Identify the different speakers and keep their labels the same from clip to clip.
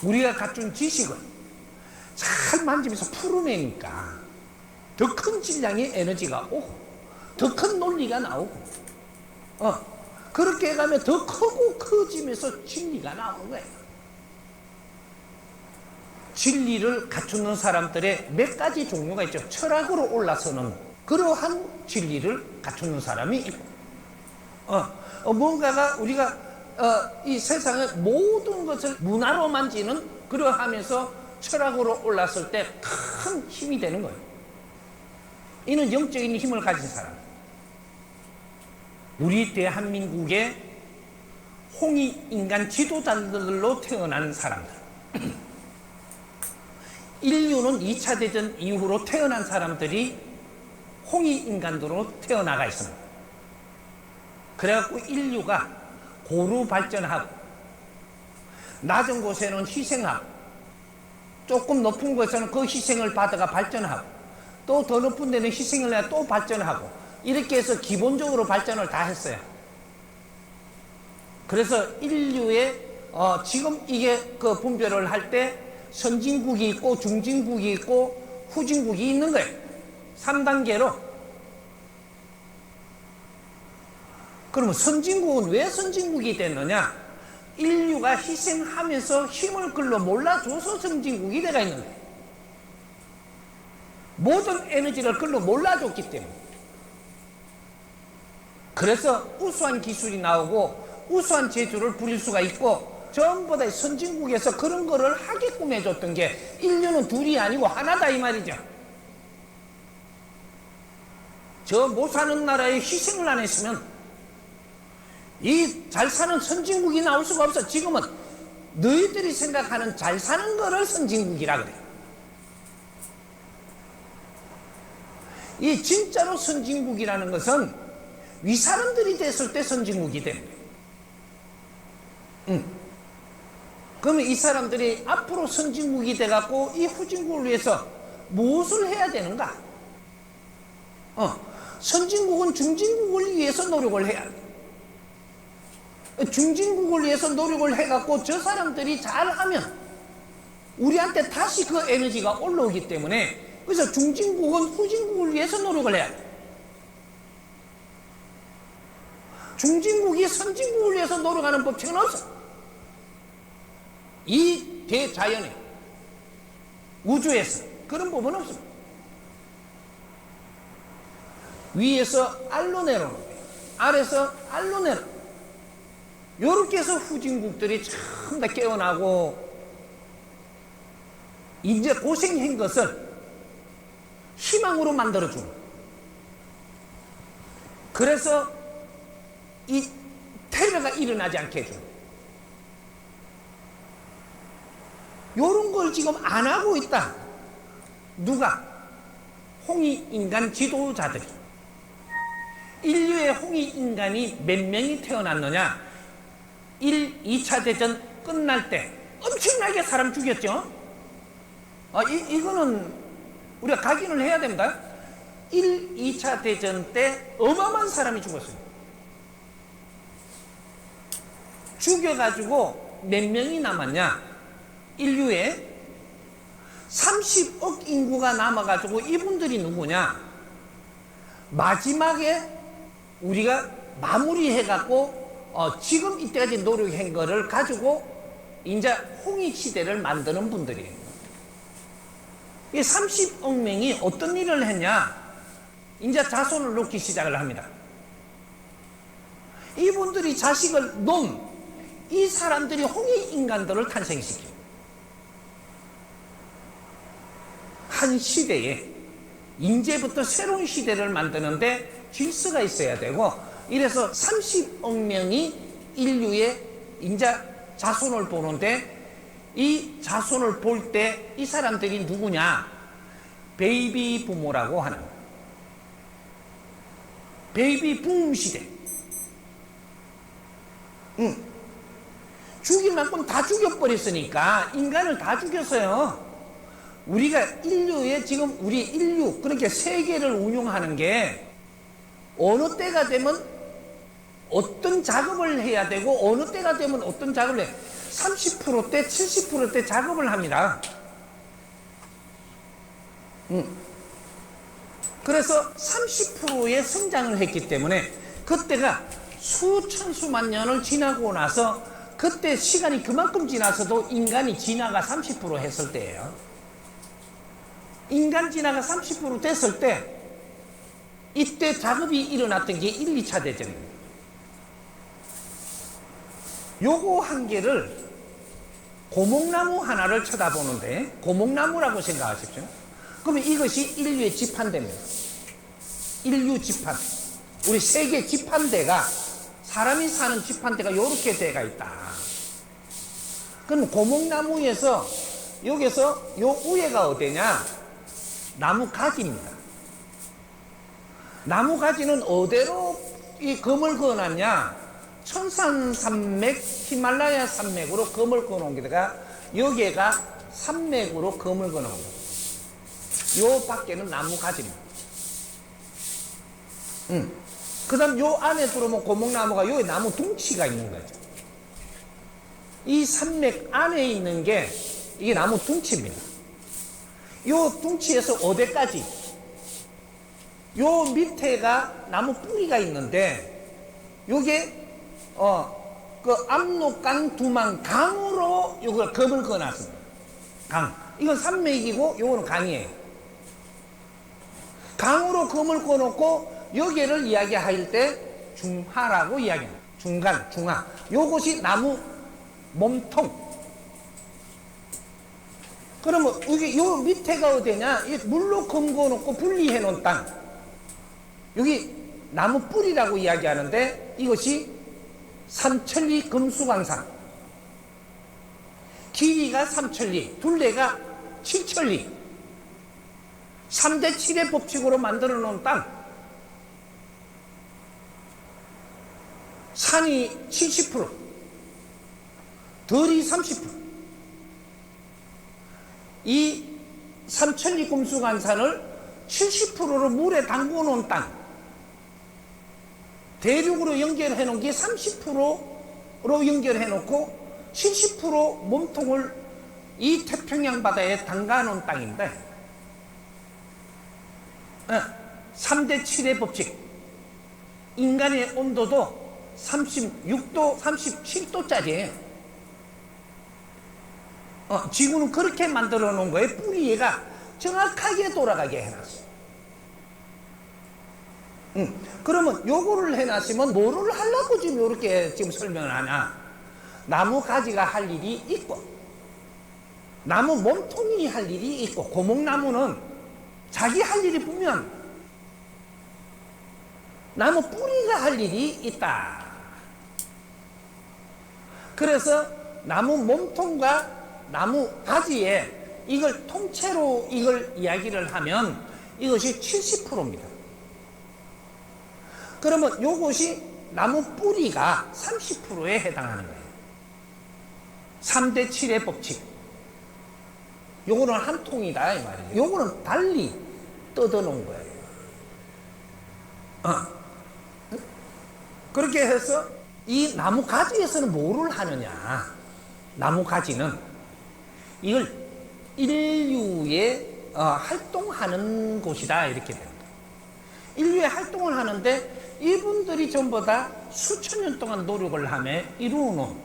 Speaker 1: 우리가 갖춘 지식을 잘 만지면서 풀어내니까 더 큰 질량의 에너지가 오고 더 큰 논리가 나오고 그렇게 해가면 더 크고 커지면서 진리가 나오는 거예요. 진리를 갖추는 사람들의 몇 가지 종류가 있죠. 철학으로 올라서는 그러한 진리를 갖추는 사람이 있고 뭔가가 우리가 이 세상의 모든 것을 문화로 만지는 그러하면서 철학으로 올랐을 때 큰 힘이 되는 거예요. 이는 영적인 힘을 가진 사람. 우리 대한민국의 홍익인간 지도자들로 태어난 사람들. 인류는 2차 대전 이후로 태어난 사람들이 홍익인간으로 태어나가 있습니다. 그래갖고 인류가 고루 발전하고 낮은 곳에는 희생하고 조금 높은 곳에는 그 희생을 받아가 발전하고 또 더 높은 데는 희생을 해야 또 발전하고 이렇게 해서 기본적으로 발전을 다 했어요. 그래서 인류의 지금 이게 그 분별을 할 때 선진국이 있고 중진국이 있고 후진국이 있는 거예요. 3단계로. 그러면 선진국은 왜 선진국이 됐느냐? 인류가 희생하면서 힘을 글로 몰라줘서 선진국이 돼가 있는 거예요. 모든 에너지를 글로 몰라줬기 때문에. 그래서 우수한 기술이 나오고 우수한 재주를 부릴 수가 있고 전부 다 선진국에서 그런 거를 하게끔 해줬던 게 인류는 둘이 아니고 하나다 이 말이죠. 저 못 사는 나라에 희생을 안 했으면 이 잘 사는 선진국이 나올 수가 없어. 지금은 너희들이 생각하는 잘 사는 거를 선진국이라 그래. 이 진짜로 선진국이라는 것은 위 사람들이 됐을 때 선진국이 되는 거예요. 그러면 이 사람들이 앞으로 선진국이 돼갖고 이 후진국을 위해서 무엇을 해야 되는가? 선진국은 중진국을 위해서 노력을 해야 돼. 중진국을 위해서 노력을 해갖고 저 사람들이 잘하면 우리한테 다시 그 에너지가 올라오기 때문에 그래서 중진국은 후진국을 위해서 노력을 해야 돼. 중진국이 선진국을 위해서 노력하는 법칙은 없어. 이 대자연에 우주에서 그런 법은 없습니다. 위에서 알로 내려오는 거예요. 아래서 알로 내려. 요렇게 해서 후진국들이 전부 다 깨어나고 이제 고생한 것을 희망으로 만들어주는 거예요. 그래서 이 테러가 일어나지 않게 해주는 거예요. 요런 걸 지금 안 하고 있다. 누가? 홍익인간 지도자들이. 인류의 홍익인간이 몇 명이 태어났느냐? 2차 대전 끝날 때 엄청나게 사람 죽였죠? 이거는 우리가 각인을 해야 됩니다. 2차 대전 때 어마어마한 사람이 죽었어요. 죽여가지고 몇 명이 남았냐? 인류에 30억 인구가 남아가지고 이분들이 누구냐? 마지막에 우리가 마무리해갖고 지금 이때까지 노력한 거를 가지고 이제 홍익시대를 만드는 분들이에요. 이 30억 명이 어떤 일을 했냐? 이제 자손을 놓기 시작을 합니다. 이분들이 자식을 놓은 이 사람들이 홍익인간들을 탄생시킵니다. 한 시대에 이제부터 새로운 시대를 만드는데 질서가 있어야 되고 이래서 30억 명이 인류의 인자 자손을 보는데 이 자손을 볼 때 이 사람들이 누구냐? 베이비 부모라고 하는 베이비 붐 시대. 죽일 만큼 다 죽여버렸으니까 인간을 다 죽였어요. 우리가 인류에 지금 우리 인류 그렇게 세계를 운영하는 게 어느 때가 되면 어떤 작업을 해야 되고 어느 때가 되면 어떤 작업을 해. 30%대 70%대 작업을 합니다. 그래서 30%의 성장을 했기 때문에 그때가 수천 수만 년을 지나고 나서 그때 시간이 그만큼 지나서도 인간이 진화가 30% 했을 때예요. 인간 진화가 30% 됐을 때 이때 작업이 일어났던 게 1, 2차 대전입니다. 요거 한 개를 고목나무 하나를 쳐다보는데 고목나무라고 생각하십시오. 그러면 이것이 인류의 지판대입니다. 인류 지판. 우리 세계 지판대가 사람이 사는 지판대가 이렇게 돼가 있다. 그럼 고목나무에서 여기서 요 위에가 어디냐? 나무 가지입니다. 나무 가지는 어디로 이 검을 그어놨냐? 천산산맥, 히말라야 산맥으로 검을 그어놓은 게다가 여기가 산맥으로 검을 그어놓은 거예요. 요 밖에는 나무 가지입니다. 그 다음 요 안에 들어오면 고목나무가 여기 나무 둥치가 있는 거죠. 이 산맥 안에 있는 게 이게 나무 둥치입니다. 요 둥치에서 어디까지? 요 밑에가 나무 뿌리가 있는데 요게 그 압록강 두만 강으로 요걸 검을 그어놨습니다. 강. 이건 산맥이고 요거는 강이에요. 강으로 검을 그어놓고 여기를 이야기할 때 중하라고 이야기합니다. 중간, 중하. 요것이 나무 몸통. 그러면 여기 요 밑에가 어디냐? 물로 검거 놓고 분리해 놓은 땅. 여기 나무 뿌리라고 이야기하는데 이것이 삼천리 금수광산. 길이가 3천리, 둘레가 7천리. 3대 7의 법칙으로 만들어 놓은 땅. 산이 70%, 덜이 30%. 이 삼천리 금수광산을 70%로 물에 담궈 놓은 땅. 대륙으로 연결해 놓은 게 30%로 연결해 놓고 70% 몸통을 이 태평양 바다에 담가 놓은 땅인데 3대 7의 법칙. 인간의 온도도 36도, 37도짜리예요. 지구는 그렇게 만들어 놓은 거예요. 뿌리가 정확하게 돌아가게 해놨어. 그러면 요거를 해놨으면 뭐를 하려고 지금 이렇게 지금 설명을 하냐? 나무 가지가 할 일이 있고, 나무 몸통이 할 일이 있고, 고목나무는 자기 할 일이 보면 나무 뿌리가 할 일이 있다. 그래서 나무 몸통과 나무 가지에 이걸 통째로 이걸 이야기를 하면 이것이 70%입니다. 그러면 요것이 나무 뿌리가 30%에 해당하는 거예요. 3대 7의 법칙. 요거는 한 통이다 이 말이에요. 요거는 달리 뜯어놓은 거예요. 그렇게 해서 이 나무 가지에서는 뭐를 하느냐? 나무 가지는 이걸 인류의 활동하는 곳이다 이렇게 됩니다. 인류의 활동을 하는데 이분들이 전부 다 수천 년 동안 노력을 하며 이루어놓은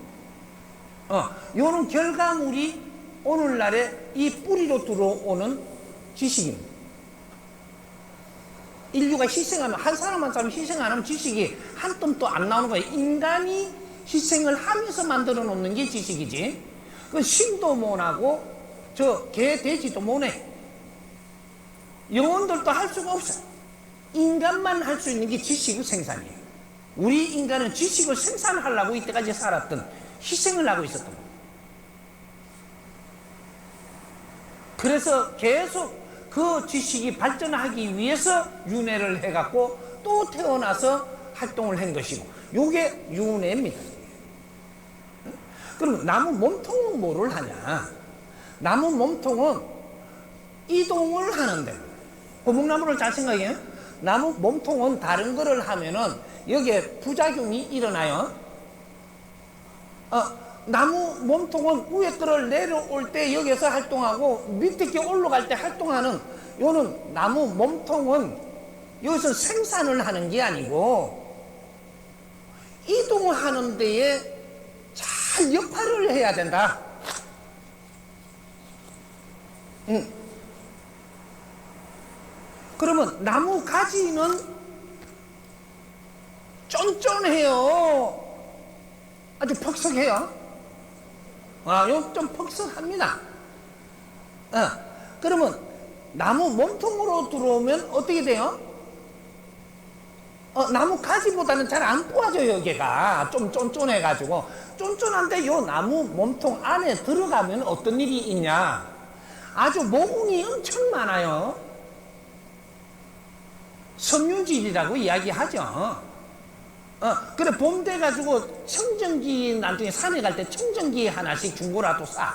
Speaker 1: 요런 결과물이 오늘날의 이 뿌리로 들어오는 지식입니다. 인류가 희생하면 한 사람 한 사람 희생 안 하면 지식이 한 뼘도 안 나오는 거예요. 인간이 희생을 하면서 만들어 놓는 게 지식이지. 그 신도 못하고 저 개 돼지도 못해. 영혼들도 할 수가 없어. 인간만 할 수 있는 게 지식의 생산이에요. 우리 인간은 지식을 생산하려고 이때까지 살았던, 희생을 하고 있었던 거예요. 그래서 계속 그 지식이 발전하기 위해서 윤회를 해갖고 또 태어나서 활동을 한 것이고, 요게 윤회입니다. 그럼 나무 몸통은 뭐를 하냐? 나무 몸통은 이동을 하는데, 고목나무를 잘 생각해요. 나무 몸통은 다른 거를 하면은 여기에 부작용이 일어나요. 나무 몸통은 위에 거를 내려올 때 여기서 활동하고 밑에 게 올라갈 때 활동하는 요는 나무 몸통은 여기서 생산을 하는 게 아니고 이동하는 데에 잘 역할을 해야 된다. 그러면 나무 가지는 쫀쫀해요. 아주 퍽석해요. 요 좀 퍽석합니다. 그러면 나무 몸통으로 들어오면 어떻게 돼요? 나무 가지보다는 잘 안 뽑아져요. 여기가 좀 쫀쫀해가지고. 쫀쫀한데 요 나무 몸통 안에 들어가면 어떤 일이 있냐? 아주 모공이 엄청 많아요. 섬유질이라고 이야기하죠. 그래 봄 돼가지고 청정기 나중에 산에 갈 때 청정기 하나씩 중고라도 사.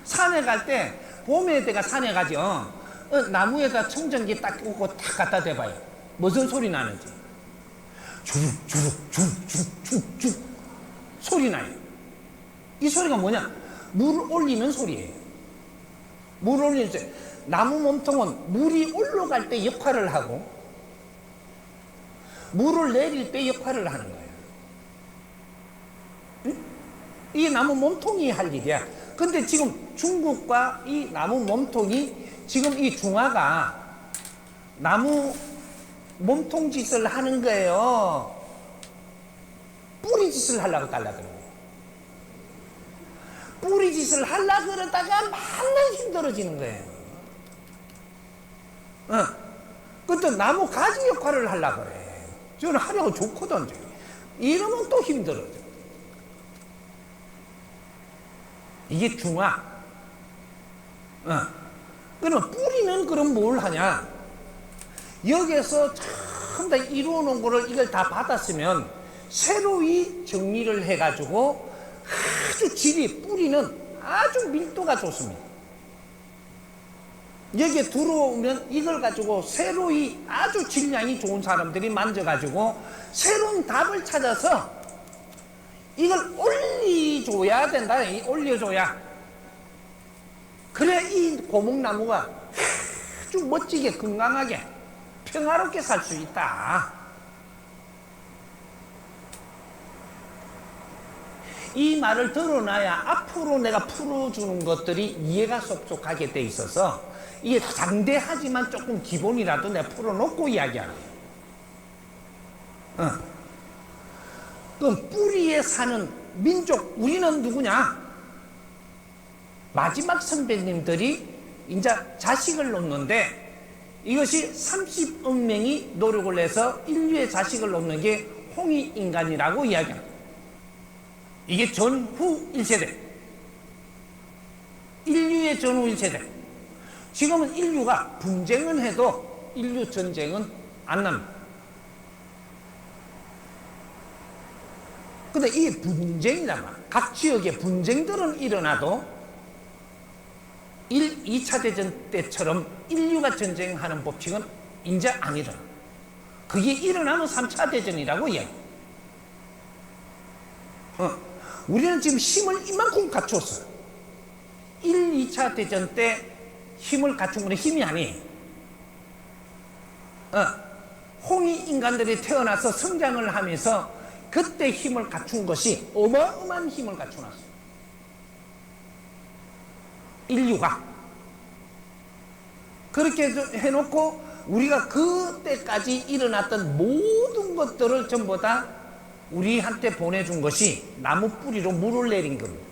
Speaker 1: 산에 갈 때 봄에 내가 산에 가죠. 나무에다 청정기 딱 꽂고 딱 갖다 대봐요. 무슨 소리 나는지. 주룩주룩 소리 나요. 이 소리가 뭐냐? 물 올리는 소리예요. 물 올리는 소리. 나무 몸통은 물이 올라갈 때 역할을 하고 물을 내릴 때 역할을 하는 거예요. 응? 이 나무 몸통이 할 일이야. 근데 지금 중국과 이 나무 몸통이 지금 이 중화가 나무 몸통 짓을 하는 거예요. 뿌리 짓을 하려고 달라 그러는 거예요. 뿌리 짓을 하려고 그러다가 맨날 힘들어지는 거예요. 그때 나무 가지 역할을 하려고 그래. 저는 하려고 좋거든. 이러면 또 힘들어져. 이게 중화. 그러면 뿌리는 그럼 뭘 하냐? 여기에서 전부 다 이루어 놓은 거를 이걸 다 받았으면 새로이 정리를 해가지고 아주 질이, 뿌리는 아주 밀도가 좋습니다. 여기에 들어오면 이걸 가지고 새로이 아주 질량이 좋은 사람들이 만져가지고 새로운 답을 찾아서 이걸 올려줘야 된다. 올려줘야. 그래 이 고목나무가 아주 멋지게 건강하게 평화롭게 살 수 있다. 이 말을 들어놔야 앞으로 내가 풀어주는 것들이 이해가 쏙쏙하게 돼 있어서 이게 장대하지만 조금 기본이라도 내가 풀어놓고 이야기하는 거예요. 그럼 뿌리에 사는 민족, 우리는 누구냐? 마지막 선배님들이 이제 자식을 놓는데 이것이 30억 명이 노력을 해서 인류의 자식을 놓는 게 홍익인간이라고 이야기합니다. 이게 전후 1세대. 인류의 전후 1세대. 지금은 인류가 분쟁은 해도 인류 전쟁은 안 납니다. 근데 이 분쟁이란 각 지역의 분쟁들은 일어나도 2차 대전 때처럼 인류가 전쟁하는 법칙은 이제 안 일어나. 그게 일어나면 3차 대전이라고 이야기해요. 우리는 지금 힘을 이만큼 갖췄어요. 2차 대전 때 힘을 갖춘 건 힘이 아니에요. 홍익인간들이 태어나서 성장을 하면서 그때 힘을 갖춘 것이 어마어마한 힘을 갖춰놨어요. 인류가. 그렇게 해놓고 우리가 그때까지 일어났던 모든 것들을 전부 다 우리한테 보내준 것이 나무 뿌리로 물을 내린 겁니다.